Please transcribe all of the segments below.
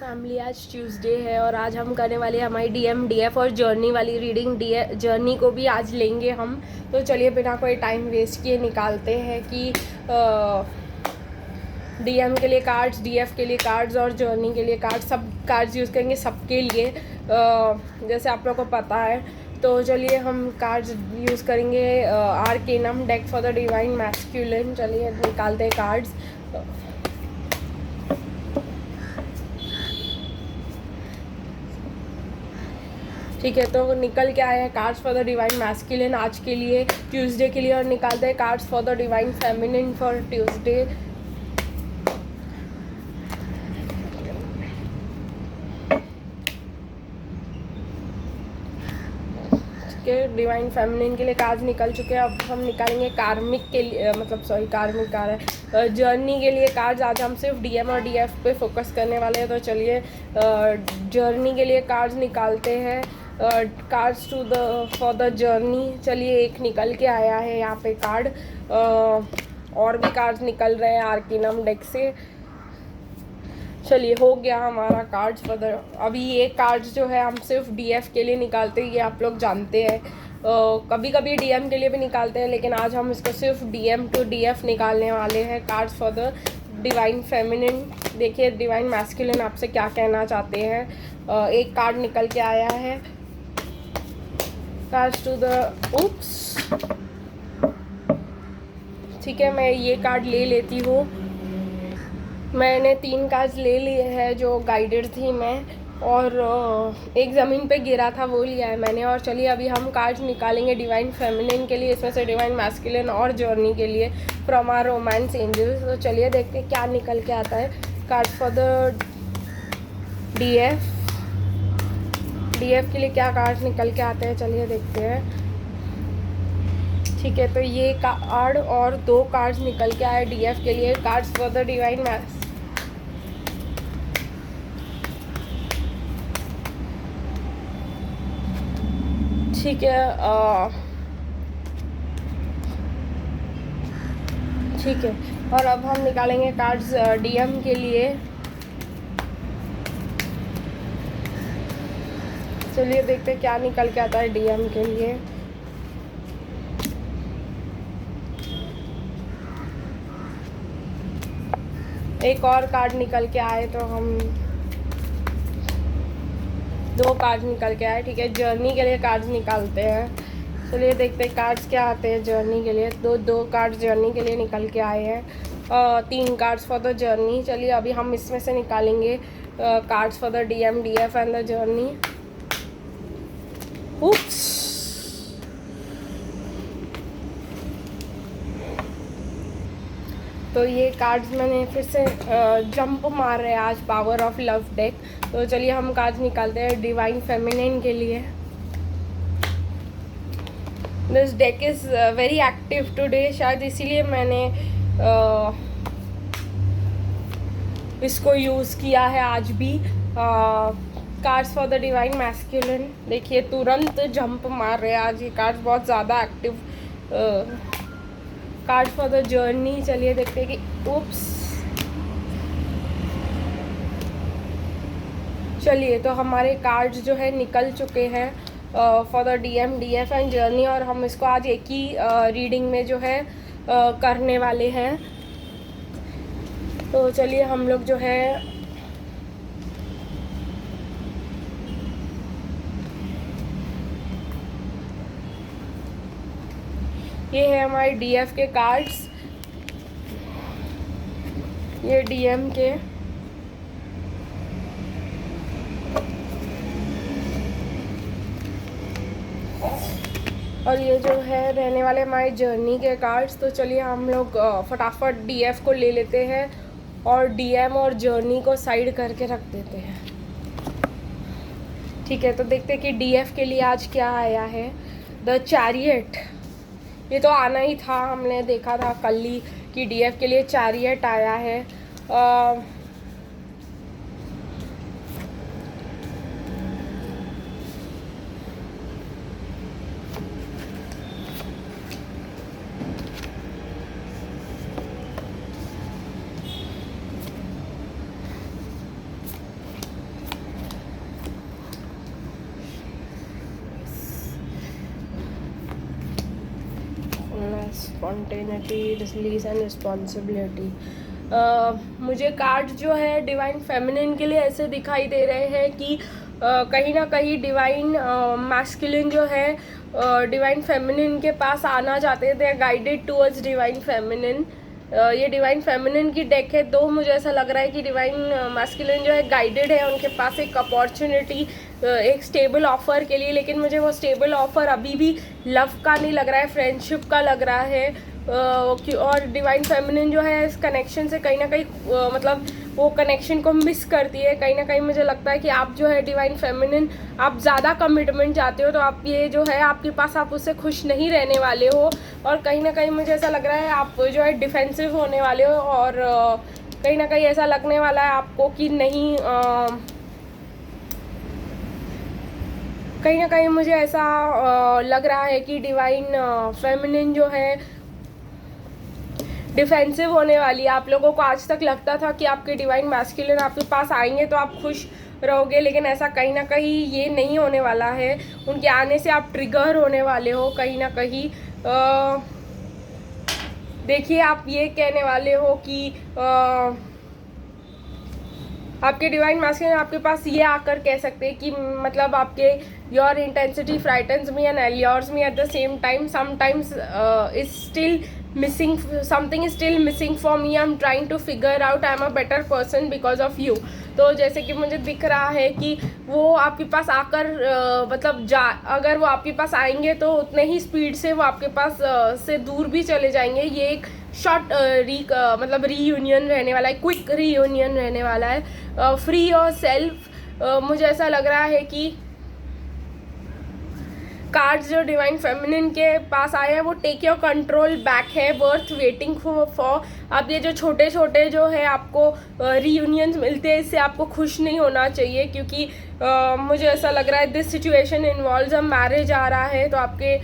Family, आज Tuesday है और आज हम करने वाले हैं हमारी डीएम, डीएफ और जर्नी वाली रीडिंग। जर्नी को भी आज लेंगे हम। तो चलिए बिना कोई टाइम वेस्ट किए निकालते हैं कि डीएम के लिए कार्ड्स, डीएफ के लिए कार्ड्स और जर्नी के लिए कार्ड्स, सब कार्ड्स यूज़ करेंगे सबके लिए, जैसे आप लोग को पता है। तो चलिए हम कार्ड्स यूज़ करेंगे Arcanum deck for the divine masculine. चलिए निकालते हैं कार्ड्स। ठीक है, तो निकल के आए हैं cards for the divine masculine आज के लिए, ट्यूसडे के लिए। और निकालते हैं cards for the divine feminine for Tuesday. Divine feminine के लिए कार्ड्स निकल चुके हैं। अब हम निकालेंगे कार्मिक के लिए, कार्मिक आ रहा है, जर्नी के लिए कार्ड्स। आज हम सिर्फ डीएम और डीएफ पे फोकस करने वाले हैं। तो चलिए जर्नी के लिए कार्ड्स निकालते हैं। Cards to the for the journey. चलिए एक निकल के आया है यहाँ पे कार्ड, और भी कार्ड्स निकल रहे हैं आर्केनम डेक से। चलिए हो गया हमारा कार्ड्स फॉर द। अभी ये कार्ड्स जो है हम सिर्फ डीएफ के लिए निकालते हैं, ये आप लोग जानते हैं। कभी कभी डीएम के लिए भी निकालते हैं, लेकिन आज हम इसको सिर्फ डीएम टू डीएफ निकालने वाले हैं। Cards for the divine feminine. देखिए डिवाइन मैस्कुलिन आपसे क्या कहना चाहते हैं। एक कार्ड निकल के आया है, कार्ड्स टू द उप्स। ठीक है, मैं ये कार्ड ले लेती हूँ। मैंने 3 कार्ड्स ले लिए हैं जो गाइडेड थी मैं, और एक ज़मीन पे गिरा था वो लिया है मैंने। और चलिए अभी हम कार्ड्स निकालेंगे डिवाइन फेमिनिन के लिए, इसमें से डिवाइन मैस्कुलिन और जर्नी के लिए फ्रॉम आवर रोमांस एंजल्स। तो चलिए देखते हैं क्या निकल के आता है। Card for the DF, DF के लिए क्या कार्ड्स निकल के आते हैं, चलिए देखते हैं। ठीक है, तो ये कार्ड और 2 कार्ड्स निकल के आए डीएफ के लिए। Cards for the divine mass. ठीक है, ठीक है, और अब हम निकालेंगे कार्ड्स डीएम के लिए। चलिए देखते हैं क्या निकल के आता है डीएम के लिए। एक और कार्ड निकल के आए तो हम 2 कार्ड्स निकल के आए। ठीक है, जर्नी के लिए कार्ड्स निकालते हैं। चलिए देखते हैं कार्ड्स क्या आते हैं जर्नी के लिए। दो कार्ड्स जर्नी के लिए निकल के आए हैं। 3 कार्ड्स फॉर द जर्नी। चलिए अभी हम इसमें से निकालेंगे cards for the DM, DF and the journey. Oops, तो ये कार्ड्स मैंने फिर से जंप मार रहे हैं आज पावर ऑफ लव डेक। तो चलिए हम कार्ड्स निकालते हैं डिवाइन फेमिनिन के लिए। This deck is very active today, शायद इसीलिए मैंने इसको यूज़ किया है आज भी। Cards for the divine masculine. देखिए तुरंत जंप मार रहे हैं आज ये कार्ड्स, बहुत ज़्यादा active. Card for the journey. चलिए देखते हैं कि उप्स। चलिए तो हमारे कार्ड्स जो है निकल चुके हैं for the DM, DF and journey, और हम इसको आज एक ही रीडिंग में जो है करने वाले हैं। तो चलिए हम लोग जो है ये है हमारे डीएफ के कार्ड्स, ये डीएम के, और ये जो है रहने वाले हमारे जर्नी के कार्ड्स। तो चलिए हम लोग फटाफट डीएफ को ले लेते हैं और डीएम और जर्नी को साइड करके रख देते हैं। ठीक है, तो देखते हैं कि डीएफ के लिए आज क्या आया है। The chariot. ये तो आना ही था, हमने देखा था कल ही कि डीएफ के लिए चैरियट आया है। Spontaneity, release and responsibility. मुझे कार्ड जो है डिवाइन फेमिनिन के लिए ऐसे दिखाई दे रहे हैं कि कहीं ना कहीं डिवाइन मैस्कुलिन जो है डिवाइन फेमिनिन के पास आना चाहते हैं, they are guided towards divine feminine. ये डिवाइन फेमिनिन की डेक है, तो मुझे ऐसा लग रहा है कि डिवाइन मैस्कुलिन जो है गाइडेड है उनके पास एक अपॉर्चुनिटी, एक स्टेबल ऑफ़र के लिए। लेकिन मुझे वो स्टेबल ऑफ़र अभी भी लव का नहीं लग रहा है, फ्रेंडशिप का लग रहा है। और डिवाइन फेमिनिन जो है इस कनेक्शन से कहीं ना कहीं मतलब वो कनेक्शन को मिस करती है। कहीं ना कहीं मुझे लगता है कि आप जो है डिवाइन फेमिनिन, आप ज़्यादा कमिटमेंट चाहते हो, तो आप ये जो है आपके पास, आप उससे खुश नहीं रहने वाले हो। और कहीं ना कहीं मुझे ऐसा लग रहा है आप जो है डिफेंसिव होने वाले हो, और कहीं ना कहीं ऐसा लगने वाला है आपको कि नहीं, कहीं ना कहीं मुझे ऐसा लग रहा है कि डिवाइन फेमिनिन जो है डिफेंसिव होने वाली है। आप लोगों को आज तक लगता था कि आपके डिवाइन मैस्कुलिन आपके पास आएंगे तो आप खुश रहोगे, लेकिन ऐसा कहीं ना कहीं ये नहीं होने वाला है। उनके आने से आप ट्रिगर होने वाले हो कहीं ना कहीं। देखिए, आप ये कहने वाले हो कि आपके डिवाइन मैस्कुलिन आपके पास ये आकर कह सकते हैं कि मतलब आपके your intensity frightens me and allures me at the same time, sometimes is still missing, something is still missing for me, I'm trying to figure out I'm a better person because of you। तो जैसे कि मुझे दिख रहा है कि वो आपके पास आकर मतलब अगर वो आपके पास आएंगे तो उतने ही स्पीड से वो आपके पास से दूर भी चले जाएंगे। ये एक शॉर्ट मतलब रीयूनियन रहने वाला है, क्विक रीयूनियन रहने वाला है। फ्री योर सेल्फ, मुझे ऐसा लग रहा है कि कार्ड्स जो डिवाइन फेमिनिन के पास आए हैं वो टेक योर कंट्रोल बैक है, वर्थ वेटिंग फॉर। अब ये जो छोटे छोटे जो है आपको रीयूनियंस मिलते हैं, इससे आपको खुश नहीं होना चाहिए, क्योंकि मुझे ऐसा लग रहा है this situation involves a marriage आ रहा है। तो आपके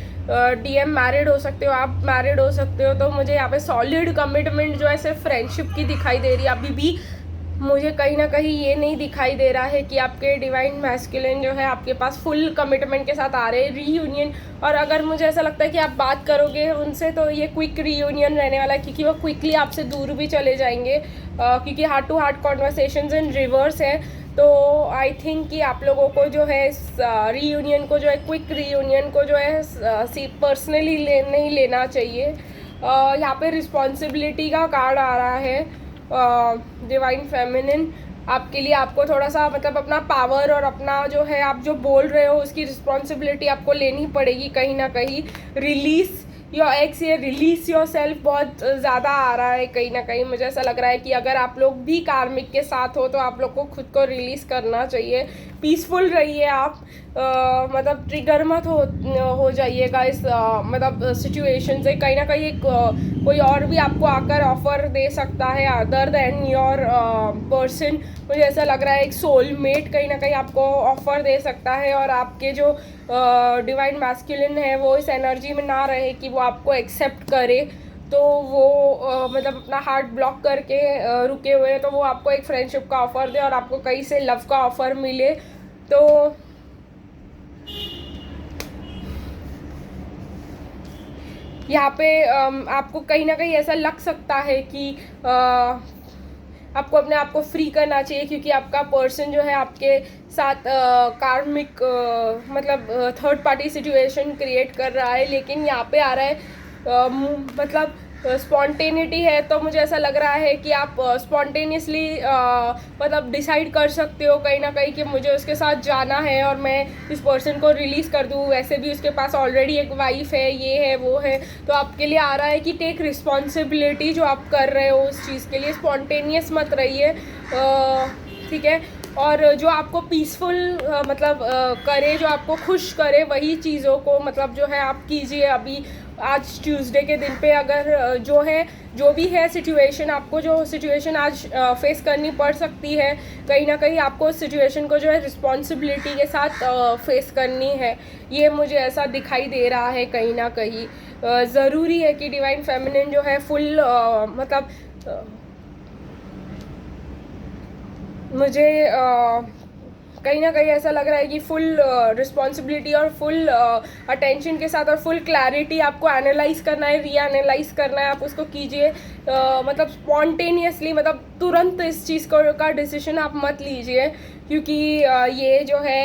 डीएम मैरिड हो सकते हो, आप मैरिड हो सकते हो। तो मुझे यहाँ पे सॉलिड कमिटमेंट जो है सिर्फ फ्रेंडशिप की दिखाई दे रही है। अभी भी मुझे कहीं ना कहीं ये नहीं दिखाई दे रहा है कि आपके डिवाइन मैस्कुलिन जो है आपके पास फुल कमिटमेंट के साथ आ रहे हैं रीयूनियन। और अगर मुझे ऐसा लगता है कि आप बात करोगे उनसे तो ये क्विक रीयूनियन रहने वाला है, क्योंकि वो क्विकली आपसे दूर भी चले जाएंगे, क्योंकि heart to heart conversations in reverse है। तो आई थिंक कि आप लोगों को जो है इस रीयूनियन को जो है, क्विक रीयूनियन को जो है पर्सनली नहीं लेना चाहिए। यहाँ पे रिस्पॉन्सिबिलिटी का कार्ड आ रहा है डिवाइन फेमिनिन आपके लिए। आपको थोड़ा सा मतलब अपना पावर और अपना जो है आप जो बोल रहे हो उसकी रिस्पॉन्सिबिलिटी आपको लेनी पड़ेगी कहीं ना कहीं। रिलीज योर एक्स, ये रिलीज योर सेल्फ बहुत ज़्यादा आ रहा है कहीं ना कहीं। मुझे ऐसा लग रहा है कि अगर आप लोग भी कार्मिक के साथ हो तो आप लोग को खुद को रिलीज़ करना चाहिए। पीसफुल रहिए आप, मतलब ट्रिगर मत हो जाइएगा इस मतलब सिचुएशन से। कहीं ना कहीं कोई और भी आपको आकर ऑफर दे सकता है अदर देन योर पर्सन। मुझे ऐसा लग रहा है एक सोलमेट कहीं ना कहीं आपको ऑफर दे सकता है, और आपके जो डिवाइन मैस्कुलिन है वो इस एनर्जी में ना रहे कि वो आपको एक्सेप्ट करे। तो वो मतलब अपना हार्ट ब्लॉक करके रुके हुए हैं, तो वो आपको एक फ्रेंडशिप का ऑफ़र दे और आपको कहीं से लव का ऑफ़र मिले। तो यहाँ पे आपको कहीं ना कहीं ऐसा लग सकता है कि आपको अपने आप को फ्री करना चाहिए, क्योंकि आपका पर्सन जो है आपके साथ कार्मिक मतलब थर्ड पार्टी सिचुएशन क्रिएट कर रहा है। लेकिन यहाँ पे आ रहा है मतलब स्पॉन्टेनिटी है। तो मुझे ऐसा लग रहा है कि आप स्पॉन्टेनियसली मतलब डिसाइड कर सकते हो कहीं ना कहीं कि मुझे उसके साथ जाना है और मैं इस पर्सन को रिलीज़ कर दूँ। वैसे भी उसके पास ऑलरेडी एक वाइफ है, ये है वो है। तो आपके लिए आ रहा है कि टेक रिस्पॉन्सिबिलिटी जो आप कर रहे हो उस चीज़ के लिए, स्पॉन्टेनियस मत रहिए, ठीक है। और जो आपको पीसफुल मतलब करे, जो आपको खुश करे, वही चीज़ों को मतलब जो है आप कीजिए। अभी आज ट्यूसडे के दिन पे अगर जो भी है सिचुएशन, आपको जो सिचुएशन आज फेस करनी पड़ सकती है, कहीं ना कहीं आपको उस सिचुएशन को जो है रिस्पॉन्सिबिलिटी के साथ फेस करनी है। ये मुझे ऐसा दिखाई दे रहा है कहीं ना कहीं। ज़रूरी है कि डिवाइन फेमिनिन जो है फुल मुझे कहीं ना कहीं ऐसा लग रहा है कि फुल रिस्पॉन्सिबिलिटी और फुल अटेंशन के साथ और फुल क्लैरिटी आपको एनालाइज करना है, री एनालाइज करना है, आप उसको कीजिए। मतलब स्पॉन्टेनियसली, मतलब तुरंत इस चीज़ को का डिसीजन आप मत लीजिए, क्योंकि ये जो है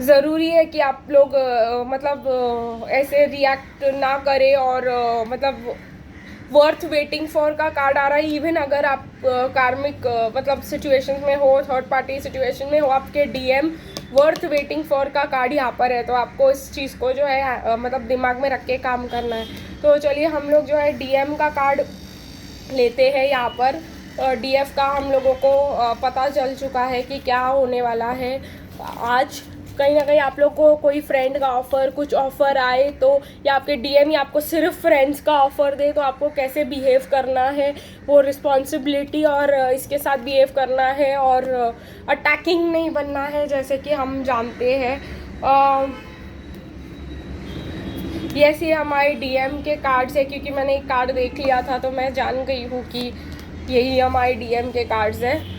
ज़रूरी है कि आप लोग मतलब ऐसे रिएक्ट ना करें। और मतलब वर्थ वेटिंग फॉर का कार्ड आ रहा है। इवन अगर आप कार्मिक मतलब सिचुएशन में हो, थर्ड पार्टी सिचुएशन में हो, आपके डीएम वर्थ वेटिंग फॉर का कार्ड यहाँ पर है, तो आपको इस चीज़ को जो है मतलब दिमाग में रख के काम करना है। तो चलिए हम लोग जो है डीएम का कार्ड लेते हैं। यहाँ पर डीएफ का हम लोगों को पता चल चुका है कि क्या होने वाला है आज। कहीं ना कहीं आप लोग को कोई फ्रेंड का ऑफ़र, कुछ ऑफ़र आए तो, या आपके डीएम या आपको सिर्फ फ्रेंड्स का ऑफ़र दे, तो आपको कैसे बिहेव करना है, वो रिस्पॉन्सिबिलिटी और इसके साथ बिहेव करना है, और अटैकिंग नहीं बनना है जैसे कि हम जानते हैं। ये हमारे डीएम के कार्ड्स है, क्योंकि मैंने एक कार्ड देख लिया था तो मैं जान गई हूँ कि यही हमारे डीएम के कार्ड्स हैं।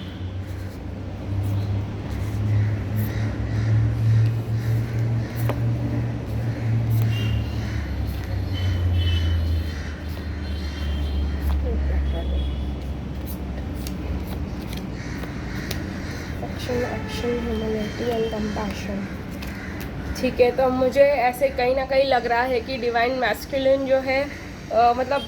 Action, humanity and compassion. ठीक है, तो मुझे ऐसे कहीं ना कहीं लग रहा है कि डिवाइन मैस्कुलिन जो है मतलब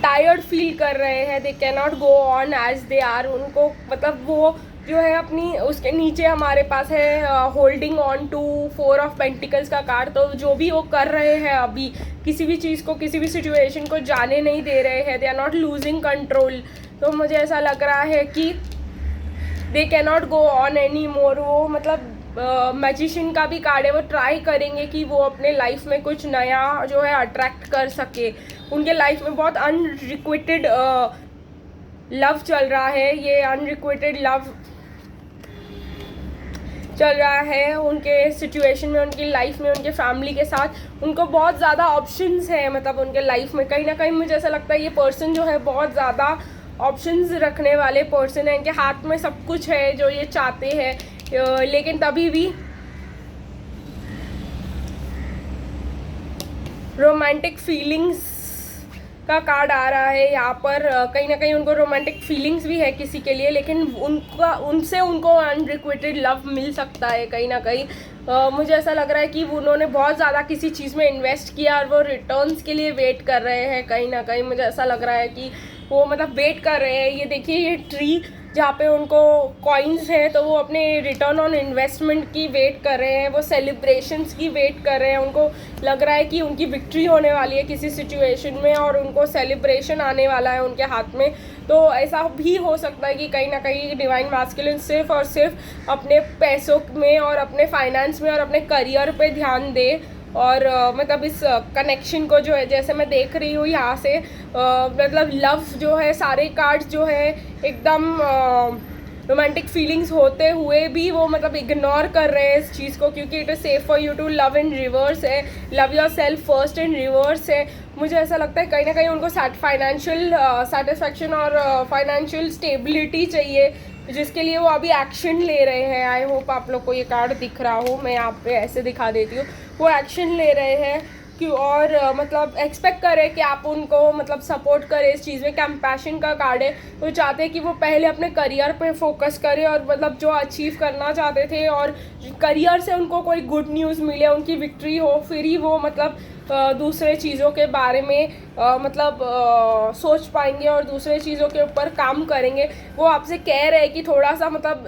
टायर्ड फील कर रहे हैं। They can not go on as they are. उनको मतलब वो जो है अपनी, उसके नीचे हमारे पास है holding on to 4 of pentacles का कार्ड। तो जो भी वो कर रहे हैं अभी, किसी भी चीज़ को, किसी भी सिचुएशन को जाने नहीं दे रहे हैं। They are not losing control. तो मुझे ऐसा लग रहा है कि they can not go on any more. वो मतलब मैजिशियन का भी कार्ड है, वो ट्राई करेंगे कि वो अपने लाइफ में कुछ नया जो है अट्रैक्ट कर सके। उनके लाइफ में बहुत अनरिक्वेटेड लव चल रहा है। ये अनरिक्वेटेड लव चल रहा है उनके सिचुएशन में, उनकी लाइफ में, उनके फैमिली के साथ। उनको बहुत ज़्यादा ऑप्शंस हैं मतलब उनके लाइफ में। कहीं ना कहीं मुझे ऐसा लगता है ये पर्सन जो है बहुत ज़्यादा ऑप्शंस रखने वाले पर्सन है। इनके हाथ में सब कुछ है जो ये चाहते हैं, लेकिन तभी भी रोमांटिक फीलिंग्स का कार्ड आ रहा है यहाँ पर। कहीं ना कहीं उनको रोमांटिक फीलिंग्स भी है किसी के लिए, लेकिन उनको अनरिक्वेटेड लव मिल सकता है कहीं ना कहीं। मुझे ऐसा लग रहा है कि उन्होंने बहुत ज़्यादा किसी चीज़ में इन्वेस्ट किया और वो रिटर्न्स के लिए वेट कर रहे हैं। कहीं ना कहीं मुझे ऐसा लग रहा है कि वो मतलब वेट कर रहे हैं। ये देखिए, ये ट्री जहाँ पे उनको कॉइन्स हैं, तो वो अपने रिटर्न ऑन इन्वेस्टमेंट की वेट कर रहे हैं, वो सेलिब्रेशंस की वेट कर रहे हैं। उनको लग रहा है कि उनकी विक्ट्री होने वाली है किसी सिचुएशन में और उनको सेलिब्रेशन आने वाला है उनके हाथ में। तो ऐसा भी हो सकता है कि कहीं ना कहीं डिवाइन मैस्कुलिन सिर्फ और सिर्फ अपने पैसों में और अपने फाइनेंस में और अपने करियर पे ध्यान दे। और मतलब इस कनेक्शन को जो है, जैसे मैं देख रही हूँ यहाँ से, मतलब लव जो है, सारे कार्ड्स जो है एकदम रोमांटिक फीलिंग्स होते हुए भी वो मतलब इग्नोर कर रहे हैं इस चीज़ को, क्योंकि it is safe for you to love in reverse है, love yourself first in reverse है। मुझे ऐसा लगता है कहीं ना कहीं उनको फाइनेंशियल सेटिस्फैक्शन और फाइनेंशियल स्टेबिलिटी चाहिए, जिसके लिए वो अभी एक्शन ले रहे हैं। आई होप आप लोग को ये कार्ड दिख रहा हो, मैं यहाँ पे ऐसे दिखा देती हूँ। वो एक्शन ले रहे हैं कि और मतलब एक्सपेक्ट करें कि आप उनको मतलब सपोर्ट करें इस चीज़ में। कंपैशन का कार्ड है, वो चाहते हैं कि वो पहले अपने करियर पे फोकस करें और मतलब जो अचीव करना चाहते थे और करियर से उनको कोई गुड न्यूज़ मिले, उनकी विक्ट्री हो, फिर ही वो मतलब दूसरे चीज़ों के बारे में मतलब सोच पाएंगे और दूसरे चीज़ों के ऊपर काम करेंगे। वो आपसे कह रहे हैं कि थोड़ा सा मतलब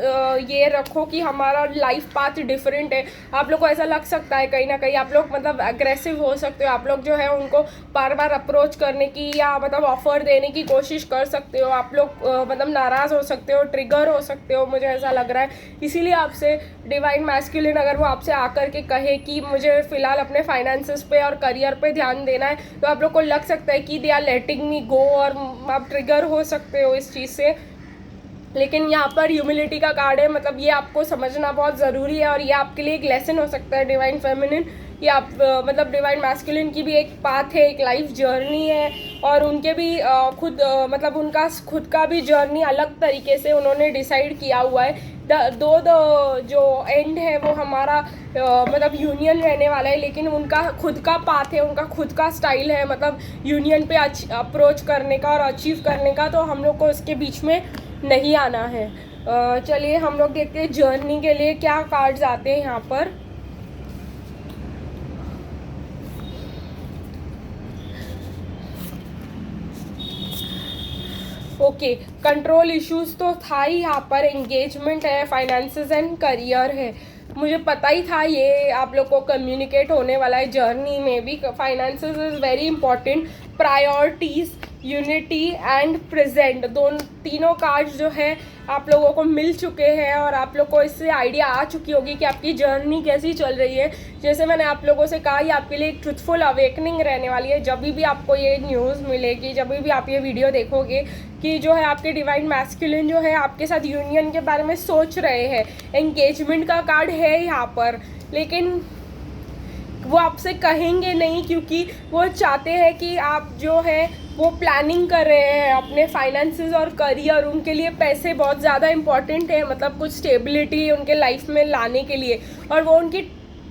ये रखो कि हमारा लाइफ पाथ डिफरेंट है। आप लोग को ऐसा लग सकता है कहीं ना कहीं, आप लोग मतलब एग्रेसिव हो सकते हो, आप लोग जो है उनको बार बार अप्रोच करने की या मतलब ऑफ़र देने की कोशिश कर सकते हो। आप लोग मतलब नाराज़ हो सकते हो, ट्रिगर हो सकते हो, मुझे ऐसा लग रहा है। इसीलिए आपसे डिवाइन मैस्कुलिन अगर वो आपसे आकर के कहे कि मुझे फ़िलहाल अपने फाइनेंसेस पे और करियर पे ध्यान देना है, तो आप लोग को लग सकता है कि दे आर लेटिंग मी गो, और आप ट्रिगर हो सकते हो इस चीज़ से। लेकिन यहाँ पर ह्यूमिलिटी का कार्ड है, मतलब ये आपको समझना बहुत ज़रूरी है और ये आपके लिए एक लेसन हो सकता है डिवाइन फेमिनिन। ये आप मतलब डिवाइन मैस्कुलिन की भी एक पाथ है, एक लाइफ जर्नी है, और उनके भी मतलब उनका खुद का भी जर्नी अलग तरीके से उन्होंने डिसाइड किया हुआ है। जो एंड है वो हमारा मतलब यूनियन रहने वाला है, लेकिन उनका खुद का पाथ है, उनका खुद का स्टाइल है मतलब यूनियन पे अप्रोच करने का और अचीव करने का, तो हम लोग को इसके बीच में नहीं आना है। चलिए हम लोग देखते हैं जर्नी के लिए क्या कार्ड्स आते हैं यहाँ पर। ओके, कंट्रोल इश्यूज तो था ही यहाँ पर, एंगेजमेंट है, फाइनेंसेस एंड करियर है। मुझे पता ही था ये आप लोग को कम्युनिकेट होने वाला है जर्नी में भी। Finances is very important, priorities, unity and present, तीनों कार्ड्स जो है आप लोगों को मिल चुके हैं और आप लोग को इससे आइडिया आ चुकी होगी कि आपकी जर्नी कैसी चल रही है। जैसे मैंने आप लोगों से कहा, ये आपके लिए एक ट्रुथफुल अवेकनिंग रहने वाली है। जब भी आपको ये न्यूज़ मिलेगी, जब भी आप ये वीडियो देखोगे कि जो है आपके डिवाइन मैस्कुलिन जो है आपके साथ यूनियन के बारे में सोच रहे हैं, एंगेजमेंट का कार्ड है यहाँ पर, लेकिन वो आपसे कहेंगे नहीं क्योंकि वो चाहते हैं कि आप जो है वो प्लानिंग कर रहे हैं अपने फाइनेंसेस और करियर। उनके लिए पैसे बहुत ज़्यादा इंपॉर्टेंट है, मतलब कुछ स्टेबिलिटी उनके लाइफ में लाने के लिए, और वो उनकी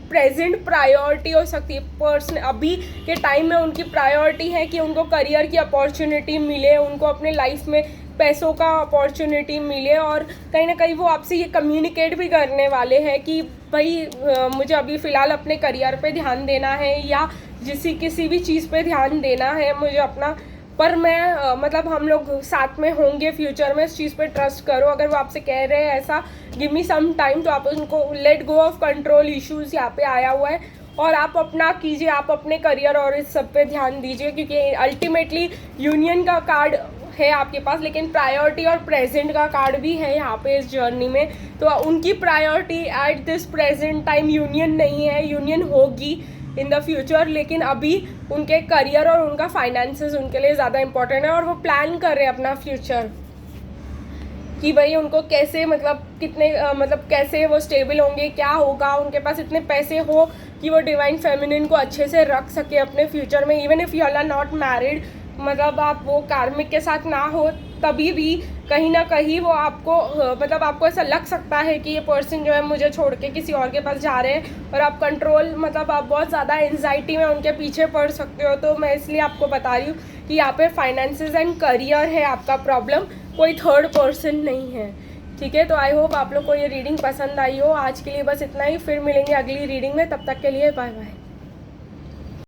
प्रेजेंट प्रायोरिटी हो सकती है। पर्सन अभी के टाइम में उनकी प्रायोरिटी है कि उनको करियर की अपॉर्चुनिटी मिले, उनको अपने लाइफ में पैसों का अपॉर्चुनिटी मिले, और कहीं ना कहीं वो आपसे ये कम्युनिकेट भी करने वाले हैं कि भाई मुझे अभी फ़िलहाल अपने करियर पे ध्यान देना है या किसी भी चीज़ पे ध्यान देना है मुझे अपना, पर मैं मतलब हम लोग साथ में होंगे फ्यूचर में, इस चीज़ पे ट्रस्ट करो। अगर वो आपसे कह रहे हैं ऐसा, गिव मी सम टाइम, तो आप उनको let go of control issues यहाँ पे आया हुआ है और आप अपना कीजिए, आप अपने करियर और इस सब पे ध्यान दीजिए, क्योंकि अल्टीमेटली यूनियन का कार्ड है आपके पास, लेकिन प्रायोरिटी और प्रेजेंट का कार्ड भी है यहाँ पे इस जर्नी में। तो उनकी priority at this present time union नहीं है, यूनियन होगी इन द फ्यूचर, लेकिन अभी उनके करियर और उनका फाइनेंसेस उनके लिए ज़्यादा इंपॉर्टेंट है और वो प्लान कर रहे हैं अपना फ्यूचर कि भाई उनको कैसे मतलब कितने मतलब कैसे वो स्टेबल होंगे, क्या होगा, उनके पास इतने पैसे हो कि वो डिवाइन फेमिनिन को अच्छे से रख सके अपने फ्यूचर में। Even if you are not married, मतलब आप वो कार्मिक के साथ ना हो, तभी भी कहीं ना कहीं वो आपको मतलब आपको ऐसा लग सकता है कि ये पर्सन जो है मुझे छोड़ के किसी और के पास जा रहे हैं, और आप कंट्रोल मतलब आप बहुत ज़्यादा एंजाइटी में उनके पीछे पड़ सकते हो। तो मैं इसलिए आपको बता रही हूँ कि यहाँ पे फाइनेंसेस एंड करियर है आपका प्रॉब्लम, कोई थर्ड पर्सन नहीं है। ठीक है, तो आई होप आप लोग को ये रीडिंग पसंद आई हो। आज के लिए बस इतना ही, फिर मिलेंगे अगली रीडिंग में, तब तक के लिए बाय बाय।